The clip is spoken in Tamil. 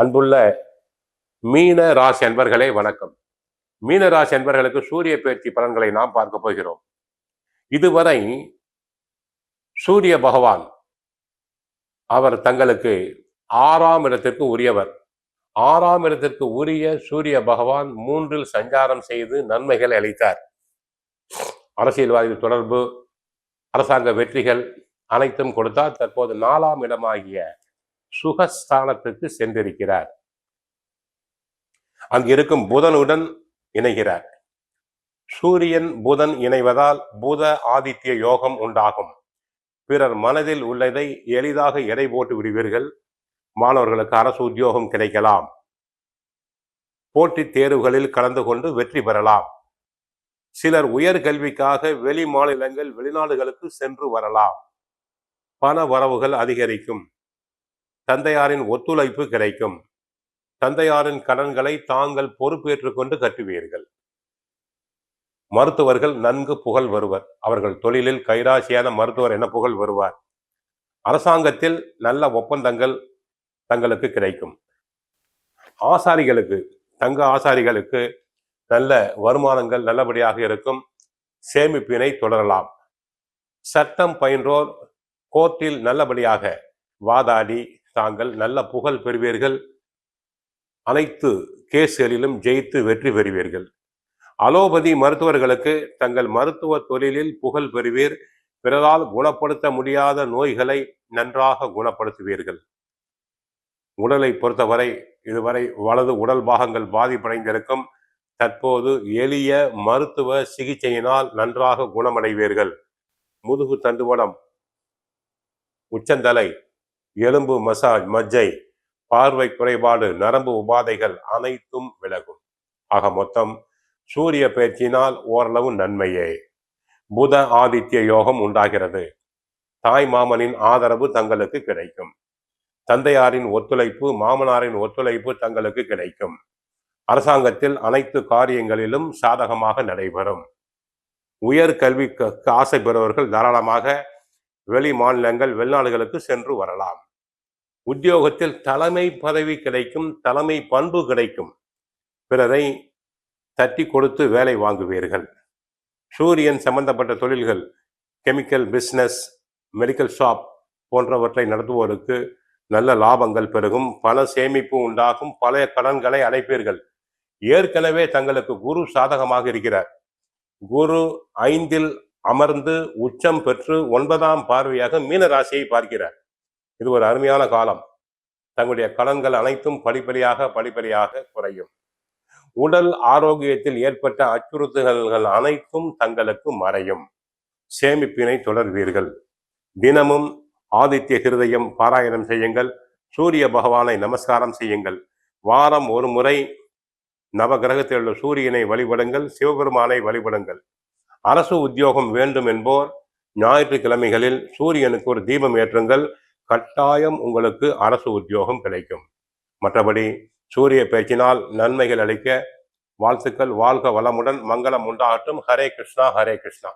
அன்புள்ள மீன ராசி அன்பர்களே வணக்கம். மீன ராசி அன்பர்களுக்கு சூரிய பெயர்ச்சி பலன்களை நாம் பார்க்க போகிறோம். இதுவரை சூரிய பகவான் அவர் தங்களுக்கு 6ஆம் இடத்திற்கு உரியவர். 6ஆம் இடத்திற்கு உரிய சூரிய பகவான் 3இல் சஞ்சாரம் செய்து நன்மைகள் அளித்தார். அரசியல்வாதி தொடர்பு, அரசாங்க வெற்றிகள் அனைத்தும் கொடுத்தார். தற்போது 4ஆம் இடமாகிய சுகஸ்தானத்துக்கு சென்றிருக்கிறார். அங்கு இருக்கும் புதனுடன் இணைகிறார். சூரியன் புதன் இணைவதால் புத ஆதித்ய யோகம் உண்டாகும். பிறர் மனதில் உள்ளதை எளிதாக எடை போட்டு விடுவீர்கள். மாணவர்களுக்கு அரசு உத்தியோகம் கிடைக்கலாம். போட்டித் தேர்வுகளில் கலந்து கொண்டு வெற்றி பெறலாம். சிலர் உயர்கல்விக்காக வெளி மாநிலங்கள் வெளிநாடுகளுக்கு சென்று வரலாம். பண வரவுகள் அதிகரிக்கும். தந்தையாரின் ஒத்துழைப்பு கிடைக்கும். தந்தையாரின் கடன்களை தாங்கள் பொறுப்பேற்றுக் கொண்டு கட்டுவீர்கள். மருத்துவர்கள் நன்கு புகழ் வருவர். அவர்கள் தொழிலில் கைராசியான மருத்துவர் என புகழ் வருவார். அரசாங்கத்தில் நல்ல ஒப்பந்தங்கள் தங்களுக்கு கிடைக்கும். ஆசாரிகளுக்கு, தங்க ஆசாரிகளுக்கு நல்ல வருமானங்கள் நல்லபடியாக இருக்கும். சேமிப்பினை தொடரலாம். சட்டம் பயின்றோர் கோர்ட்டில் நல்லபடியாக வாதாடி தாங்கள் நல்ல புகழ் பெறுவீர்கள். அனைத்து கேஸ்களிலும் ஜெயித்து வெற்றி பெறுவீர்கள். அலோபதி மருத்துவர்களுக்கு தங்கள் மருத்துவ தொழிலில் புகழ் பெறுவீர். பிறரால் குணப்படுத்த முடியாத நோய்களை நன்றாக குணப்படுத்துவீர்கள். உடலை பொறுத்தவரை இதுவரை வலது உடல் பாகங்கள் பாதிப்படைந்திருக்கும். தற்போது எளிய மருத்துவ சிகிச்சையினால் நன்றாக குணமடைவீர்கள். முதுகு தண்டுவடம், உச்சந்தலை, எலும்பு மசாஜ், மஜ்ஜை, பார்வை குறைபாடு, நரம்பு உபாதைகள் அனைத்தும் விலகும். ஆக மொத்தம் சூரிய பயிற்சியினால் ஓரளவு நன்மையே. புத ஆதித்ய யோகம் உண்டாகிறது. தாய் மாமனின் ஆதரவு தங்களுக்கு கிடைக்கும். தந்தையாரின் ஒத்துழைப்பு, மாமனாரின் ஒத்துழைப்பு தங்களுக்கு கிடைக்கும். அரசாங்கத்தில் அனைத்து காரியங்களிலும் சாதகமாக நடைபெறும். உயர் கல்விக்கு ஆசை பெறுவர்கள் தாராளமாக வெளி மாநிலங்கள் வெளிநாடுகளுக்கு சென்று வரலாம். உத்தியோகத்தில் தலைமை பதவி கிடைக்கும். தலைமை பண்பு கிடைக்கும். பிறரை தட்டி கொடுத்து வேலை வாங்குவீர்கள். சூரியன் சம்பந்தப்பட்ட தொழில்கள், கெமிக்கல் பிசினஸ், மெடிக்கல் ஷாப் போன்றவற்றை நடத்துவோருக்கு நல்ல லாபங்கள் பெருகும். பண சேமிப்பு உண்டாகும். பழைய கடன்களை அடைப்பீர்கள். ஏற்கனவே தங்களுக்கு குரு சாதகமாக இருக்கிறார். குரு 5இல் அமர்ந்து உச்சம் பெற்று 9ஆம் பார்வையாக மீன ராசியை பார்க்கிறார். இது ஒரு அருமையான காலம். தங்களுடைய கடன்கள் அனைத்தும் படிப்படியாக குறையும். உடல் ஆரோக்கியத்தில் ஏற்பட்ட அச்சுறுத்தல்கள் அனைத்தும் தங்களுக்கு மறையும். சேமிப்பினை தொடர்வீர்கள். தினமும் ஆதித்ய ஹிருதயம் பாராயணம் செய்யுங்கள். சூரிய பகவானை நமஸ்காரம் செய்யுங்கள். வாரம் ஒரு முறை நவகிரகத்தில் உள்ள சூரியனை வழிபடுங்கள். சிவபெருமானை வழிபடுங்கள். அரசு உத்தியோகம் வேண்டும் என்போர் ஞாயிற்றுக்கிழமைகளில் சூரியனுக்கு ஒரு தீபம் ஏற்றுங்கள். கட்டாயம் உங்களுக்கு அரசு உத்தியோகம் கிடைக்கும். மற்றபடி சூரிய பேச்சினால் நன்மைகள் அளிக்க வாழ்த்துக்கள். வாழ்க வளமுடன். மங்களம் உண்டாகட்டும். ஹரே கிருஷ்ணா, ஹரே கிருஷ்ணா.